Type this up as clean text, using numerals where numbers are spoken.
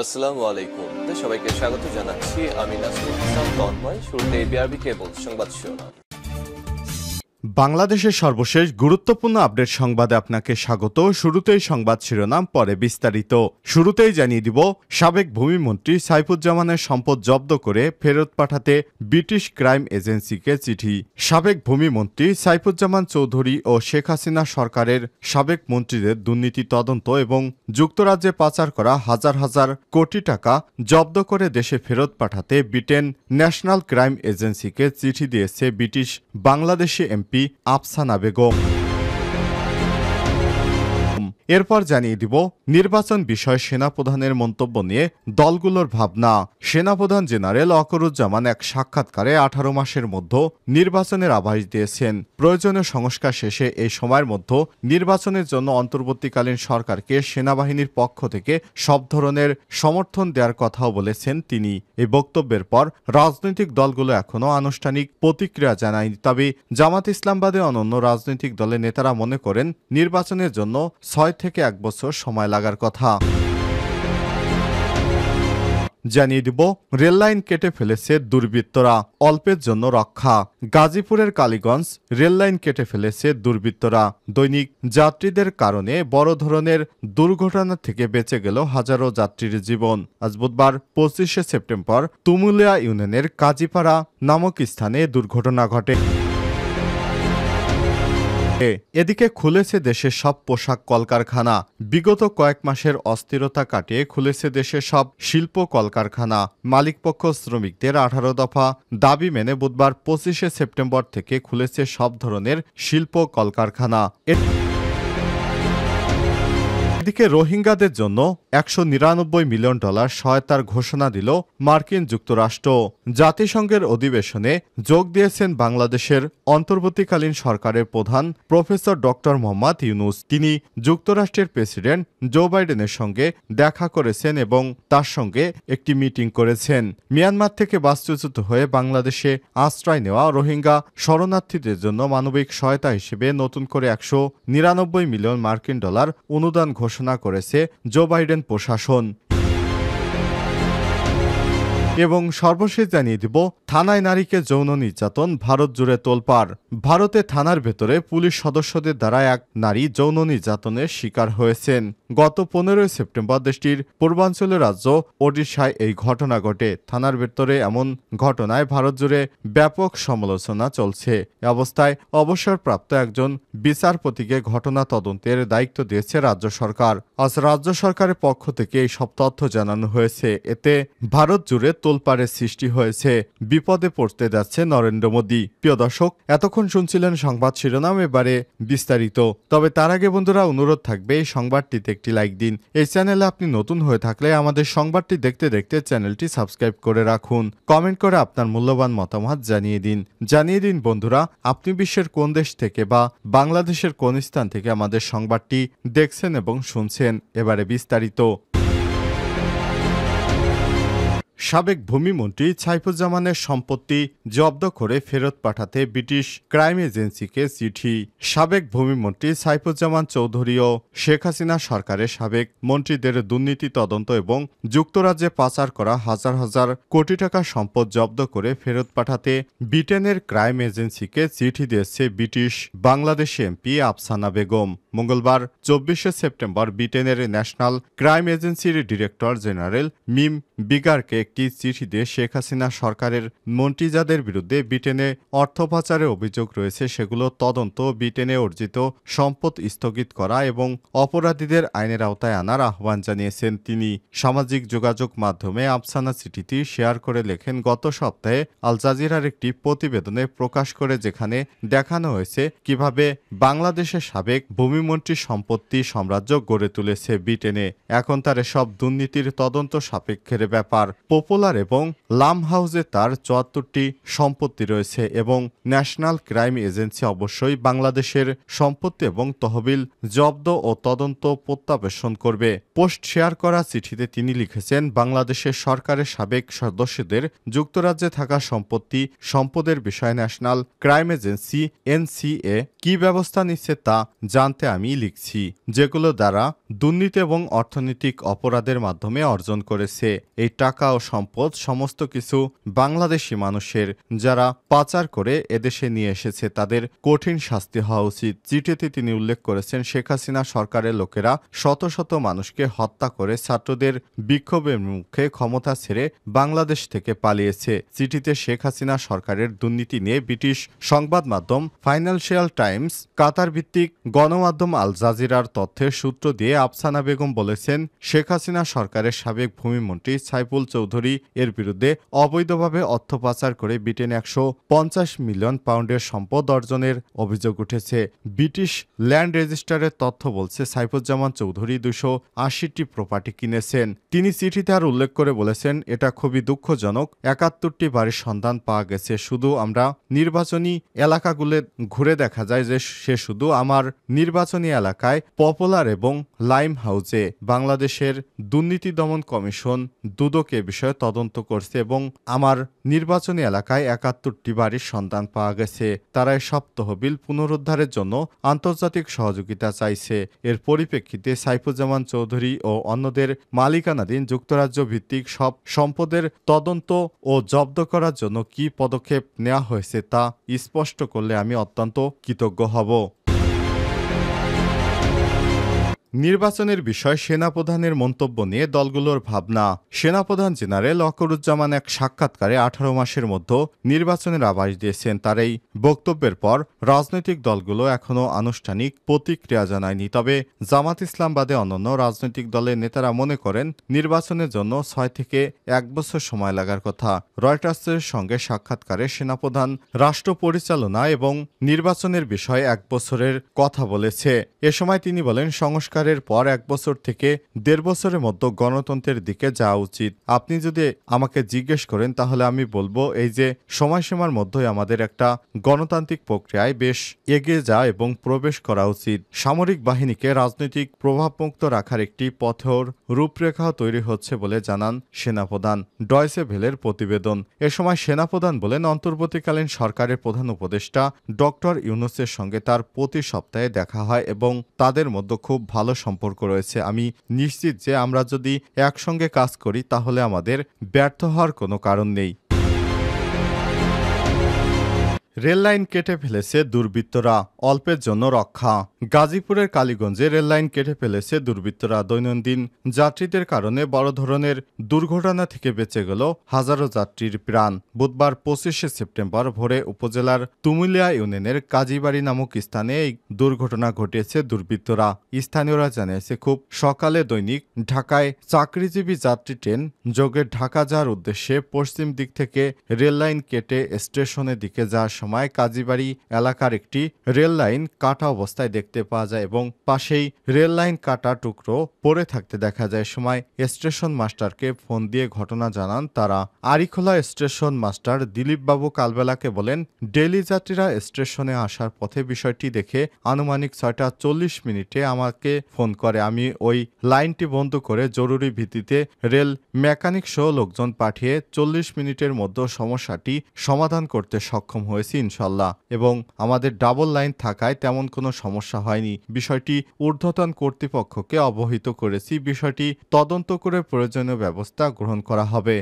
আসসালামু আলাইকুম। সবাইকে স্বাগত জানাচ্ছি। আমি নাসরুল ইসলাম তন্ময়। শুরুতে বিআরবি কেবল সংবাদ শিরোনাম। বাংলাদেশের সর্বশেষ গুরুত্বপূর্ণ আপডেট সংবাদে আপনাকে স্বাগত। শুরুতেই সংবাদ শিরোনাম, পরে বিস্তারিত। শুরুতেই জানিয়ে দিব, সাবেক ভূমিমন্ত্রী সাইফুজ্জামানের সম্পদ জব্দ করে ফেরত পাঠাতে ব্রিটিশ ক্রাইম এজেন্সিকে চিঠি। সাবেক ভূমিমন্ত্রী সাইফুজ্জামান চৌধুরী ও শেখ হাসিনা সরকারের সাবেক মন্ত্রীদের দুর্নীতি তদন্ত এবং যুক্তরাজ্যে পাচার করা হাজার হাজার কোটি টাকা জব্দ করে দেশে ফেরত পাঠাতে ব্রিটেন ন্যাশনাল ক্রাইম এজেন্সিকে চিঠি দিয়েছে ব্রিটিশ বাংলাদেশি এমপি আফসানা বেগম। এরপর জানিয়ে দিব, নির্বাচন বিষয়ে সেনাপ্রধানের মন্তব্য নিয়ে দলগুলোর ভাবনা। সেনাপ্রধান জেনারেল ওয়াকারুজ্জামান এক সাক্ষাৎকারে 18 মাসের মধ্যে নির্বাচনের আভাস দিয়েছেন। প্রয়োজনীয় সংস্কার শেষে এই সময়ের মধ্যে নির্বাচনের জন্য অন্তর্বর্তীকালীন সরকারকে সেনাবাহিনীর পক্ষ থেকে সব ধরনের সমর্থন দেওয়ার কথাও বলেছেন তিনি। এই বক্তব্যের পর রাজনৈতিক দলগুলো এখনও আনুষ্ঠানিক প্রতিক্রিয়া জানায়নি। তবে জামাত ইসলামবাদে অন্যান্য রাজনৈতিক দলের নেতারা মনে করেন নির্বাচনের জন্য 6 থেকে 1 বছর সময় লাগার কথা। জানিয়ে দিব, রেললাইন কেটে ফেলেছে দুর্বৃত্তরা, অল্পের জন্য রক্ষা। গাজীপুরের কালীগঞ্জ রেললাইন কেটে ফেলেছে দুর্বৃত্তরা। দৈনিক যাত্রীদের কারণে বড় ধরনের দুর্ঘটনা থেকে বেঁচে গেল হাজারো যাত্রীর জীবন। আজ বুধবার 25শে সেপ্টেম্বর তুমুলিয়া ইউনিয়নের কাজীপাড়া নামক স্থানে দুর্ঘটনা ঘটে। এদিকে খুলেছে দেশের সব পোশাক কলকারখানা। বিগত কয়েক মাসের অস্থিরতা কাটিয়ে খুলেছে দেশের সব শিল্প কলকারখানা। মালিকপক্ষ শ্রমিকদের 18 দফা দাবি মেনে বুধবার 25শে সেপ্টেম্বর থেকে খুলেছে সব ধরনের শিল্প কলকারখানা। এদিকে রোহিঙ্গাদের জন্য $199 মিলিয়ন সহায়তার ঘোষণা দিল মার্কিন যুক্তরাষ্ট্র। জাতিসংঘের অধিবেশনে যোগ দিয়েছেন বাংলাদেশের অন্তর্বর্তীকালীন সরকারের প্রধান প্রফেসর ডক্টর মোহাম্মদ ইউনূস। তিনি যুক্তরাষ্ট্রের প্রেসিডেন্ট জো বাইডেনের সঙ্গে দেখা করেছেন এবং তার সঙ্গে একটি মিটিং করেছেন। মিয়ানমার থেকে বাস্তুচ্যুত হয়ে বাংলাদেশে আশ্রয় নেওয়া রোহিঙ্গা শরণার্থীদের জন্য মানবিক সহায়তা হিসেবে নতুন করে $199 মিলিয়ন অনুদান ঘোষণা করেছে জো বাইডেন প্রশাসন। এবং সর্বশেষ জানিয়ে দিব, থানায় নারীকে যৌন নির্যাতন, ভারত জুড়ে তোলপাড়। ভারতে থানার ভেতরে পুলিশ সদস্যদের দ্বারা এক নারী যৌন নির্যাতনের শিকার হয়েছেন। গত 15 সেপ্টেম্বর দেশটির পূর্বাঞ্চলের রাজ্য ওডিশায় এই ঘটনা ঘটে। থানার ভেতরে এমন ঘটনায় ভারত জুড়ে ব্যাপক সমালোচনা চলছে। এ অবস্থায় অবসরপ্রাপ্ত একজন বিচারপতিকে ঘটনা তদন্তের দায়িত্ব দিয়েছে রাজ্য সরকার। আজ রাজ্য সরকারের পক্ষ থেকে এই সব তথ্য জানানো হয়েছে। এতে ভারত জুড়ে তোলপাড়ের সৃষ্টি হয়েছে। বিপদে পড়তে যাচ্ছে নরেন্দ্র মোদী। প্রিয় দর্শক, এতক্ষণ শুনছিলেন সংবাদ শিরোনাম, এবারে বিস্তারিত। তবে তার আগে বন্ধুরা, অনুরোধ থাকবে এই সংবাদটিতে একটি লাইক দিন। এই চ্যানেলে আপনি নতুন হয়ে থাকলে আমাদের সংবাদটি দেখতে দেখতে চ্যানেলটি সাবস্ক্রাইব করে রাখুন। কমেন্ট করে আপনার মূল্যবান মতামত জানিয়ে দিন বন্ধুরা, আপনি বিশ্বের কোন দেশ থেকে বা বাংলাদেশের কোন স্থান থেকে আমাদের সংবাদটি দেখছেন এবং শুনছেন। এবারে বিস্তারিত। সাবেক ভূমিমন্ত্রী সাইফুজ্জামানের সম্পত্তি জব্দ করে ফেরত পাঠাতে ব্রিটিশ ক্রাইম এজেন্সিকে চিঠি। সাবেক ভূমিমন্ত্রী সাইফুজ্জামান চৌধুরী ও শেখ হাসিনা সরকারের সাবেক মন্ত্রীদের দুর্নীতি তদন্ত এবং যুক্তরাজ্যে পাচার করা হাজার হাজার কোটি টাকা সম্পদ জব্দ করে ফেরত পাঠাতে ব্রিটেনের ক্রাইম এজেন্সিকে চিঠি দিয়েছে ব্রিটিশ বাংলাদেশি এমপি আফসানা বেগম। মঙ্গলবার 24শে সেপ্টেম্বর ব্রিটেনের ন্যাশনাল ক্রাইম এজেন্সির ডিরেক্টর জেনারেল মিম বিগারকে একটি চিঠি দিয়ে শেখ হাসিনা সরকারের মন্ত্রী যাদের বিরুদ্ধে ব্রিটেনে অর্থ পাচারের অভিযোগ রয়েছে সেগুলো তদন্ত, ব্রিটেনে অর্জিত সম্পদ স্থগিত করা এবং অপরাধীদের আইনের আওতায় আনার আহ্বান জানিয়েছেন তিনি। সামাজিক যোগাযোগ মাধ্যমে আফসানা চিঠিটি শেয়ার করে লেখেন, গত সপ্তাহে আল জাজিরার একটি প্রতিবেদনে প্রকাশ করে যেখানে দেখানো হয়েছে কিভাবে বাংলাদেশের সাবেক ভূমিমন্ত্রীর সম্পত্তি সাম্রাজ্য গড়ে তুলেছে ব্রিটেনে। এখন তার সব দুর্নীতির তদন্ত সাপেক্ষের ব্যাপার। পপুলার এবং লাম হাউসে তার 74টি সম্পত্তি রয়েছে এবং ন্যাশনাল ক্রাইম এজেন্সি অবশ্যই বাংলাদেশের সম্পত্তি এবং তহবিল জব্দ ও তদন্ত প্রত্যাবেশন করবে। পোস্ট শেয়ার করা চিঠিতে তিনি লিখেছেন, বাংলাদেশের সরকারের সাবেক সদস্যদের যুক্তরাজ্যে থাকা সম্পদের বিষয়ে ন্যাশনাল ক্রাইম এজেন্সি NCA কি ব্যবস্থা নিচ্ছে তা জানতে আমি লিখছি, যেগুলো দ্বারা দুর্নীতি এবং অর্থনৈতিক অপরাধের মাধ্যমে অর্জন করেছে। এই টাকা ও সম্পদ সমস্ত কিছু বাংলাদেশি মানুষের, যারা পাচার করে এদেশে নিয়ে এসেছে তাদের কঠিন শাস্তি হওয়া উচিত। চিঠিতে তিনি উল্লেখ করেছেন, শেখ হাসিনা সরকারের লোকেরা শত শত মানুষকে হত্যা করে ছাত্রদের বিক্ষোভের মুখে ক্ষমতা ছেড়ে বাংলাদেশ থেকে পালিয়েছে। চিঠিতে শেখ হাসিনা সরকারের দুর্নীতি নিয়ে ব্রিটিশ সংবাদ মাধ্যম ফাইন্যান্সিয়াল টাইমস, কাতার ভিত্তিক গণমাধ্যম আল জাজিরার তথ্যের সূত্র দিয়ে আফসানা বেগম বলেছেন, শেখ হাসিনা সরকারের সাবেক ভূমিমন্ত্রী সাইফুল চৌধুরী এর বিরুদ্ধে অবৈধভাবে অর্থ পাচার করে ব্রিটেনে 150 মিলিয়ন পাউন্ডের সম্পদ অর্জনের অভিযোগ উঠেছে। ব্রিটিশ ল্যান্ড রেজিস্টারের তথ্য বলছে, সাইফুজ্জামান চৌধুরী 280টি প্রপার্টি কিনেছেন। তিনি চিঠিতে আর উল্লেখ করে বলেছেন, এটা খুবই দুঃখজনক, 71টি বাড়ির সন্ধান পাওয়া গেছে। শুধু আমরা নির্বাচনী এলাকাগুলো ঘুরে দেখা যায় যে সে শুধু আমার নির্বাচনী এলাকায় পপুলার এবং লাইম হাউসে। বাংলাদেশের দুর্নীতি দমন কমিশন দুদক এ বিষয়ে তদন্ত করছে এবং আমার নির্বাচনী এলাকায় 71টি বাড়ির সন্ধান পাওয়া গেছে। তারা সব তহবিল পুনরুদ্ধারের জন্য আন্তর্জাতিক সহযোগিতা চাইছে। এর পরিপ্রেক্ষিতে সাইফুজ্জামান চৌধুরী ও অন্যদের মালিকানাধীন যুক্তরাজ্য ভিত্তিক সব সম্পদের তদন্ত ও জব্দ করার জন্য কী পদক্ষেপ নেওয়া হয়েছে তা স্পষ্ট করলে আমি অত্যন্ত কৃতজ্ঞ হব। নির্বাচনের বিষয় সেনাপ্রধানের মন্তব্য নিয়ে দলগুলোর ভাবনা। সেনাপ্রধান জেনারেল ওয়াকারুজ্জামান এক সাক্ষাৎকারে 18 মাসের মধ্যে নির্বাচনের আভাস দিয়েছেন। তার এই বক্তব্যের পর রাজনৈতিক দলগুলো এখনও আনুষ্ঠানিক প্রতিক্রিয়া জানায়নি। তবে জামাত ইসলাম বাদে অন্যান্য রাজনৈতিক দলের নেতারা মনে করেন নির্বাচনের জন্য 6 থেকে 1 বছর সময় লাগার কথা। রয়টার্সের সঙ্গে সাক্ষাৎকারে সেনাপ্রধান রাষ্ট্র পরিচালনা এবং নির্বাচনের বিষয়ে 1 বছরের কথা বলেছে। এ সময় তিনি বলেন, সংস্কারের পর 1 বছর থেকে 1.5 বছরের মধ্যে গণতন্ত্রের দিকে যাওয়া উচিত। আপনি যদি আমাকে জিজ্ঞেস করেন তাহলে আমি বলবো, এই যে সময়সীমার মধ্যে আমাদের একটা গণতান্ত্রিক প্রক্রিয়ায় বেশ এগিয়ে যাওয়া এবং প্রবেশ করা উচিত। সামরিক বাহিনীকে রাজনৈতিক প্রভাবমুক্ত রাখার একটি পথের রূপরেখাও তৈরি হচ্ছে বলে জানান সেনাপ্রধান। ডয়চে ভেলের প্রতিবেদন। এ সময় সেনাপ্রধান বলেন, অন্তর্বর্তীকালীন সরকারের প্রধান উপদেষ্টা ডক্টর ইউনূসের সঙ্গে তার প্রতি সপ্তাহে দেখা হয় এবং তাদের মধ্যে খুব ভালো সম্পর্ক রয়েছে। আমি নিশ্চিত যে আমরা যদি একসঙ্গে কাজ করি তাহলে আমাদের ব্যর্থ হওয়ার কোনো কারণ নেই। রেললাইন কেটে ফেলেছে দুর্বৃত্তরা, অল্পের জন্য রক্ষা। গাজীপুরের কালীগঞ্জে রেললাইন কেটে ফেলেছে দুর্বৃত্তরা। দৈনন্দিন যাত্রীদের কারণে বড় ধরনের দুর্ঘটনা থেকে বেঁচে গেল হাজারো যাত্রীর প্রাণ। বুধবার 25শে সেপ্টেম্বর ভোরে উপজেলার তুমুলিয়া ইউনিয়নের কাজীবাড়ি নামক স্থানে এই দুর্ঘটনা ঘটিয়েছে দুর্বৃত্তরা। স্থানীয়রা জানিয়েছে, খুব সকালে দৈনিক ঢাকায় চাকরিজীবী যাত্রী ট্রেন যোগে ঢাকা যাওয়ার উদ্দেশ্যে পশ্চিম দিক থেকে রেললাইন কেটে স্টেশনের দিকে যাওয়ার সময় কাজীবাড়ি এলাকার একটি রেল লাইন কাটা অবস্থায় দেখতে পাওয়া যায় এবং পাশেই রেল লাইন কাটা টুকরো পড়ে থাকতে দেখা যায়। সময় স্টেশন মাস্টারকে ফোন দিয়ে ঘটনা জানান তারা। আরিখোলা স্টেশন মাস্টার দিলীপ বাবু কালবেলাকে বলেন, ডেইলি যাত্রীরা স্টেশনে আসার পথে বিষয়টি দেখে আনুমানিক 6টা 40 মিনিটে আমাকে ফোন করে। আমি ওই লাইনটি বন্ধ করে জরুরি ভিত্তিতে রেল মেকানিক সহ লোকজন পাঠিয়ে 40 মিনিটের মধ্যে সমস্যাটি সমাধান করতে সক্ষম হয়েছি ইনশাল্লাহ, এবং আমাদের ডাবল লাইন থাকায় তেমন কোনো সমস্যা হয়নি। বিষয়টি ঊর্ধ্বতন কর্তৃপক্ষকে অবহিত করেছি। বিষয়টি তদন্ত করে প্রয়োজনীয় ব্যবস্থা গ্রহণ করা হবে।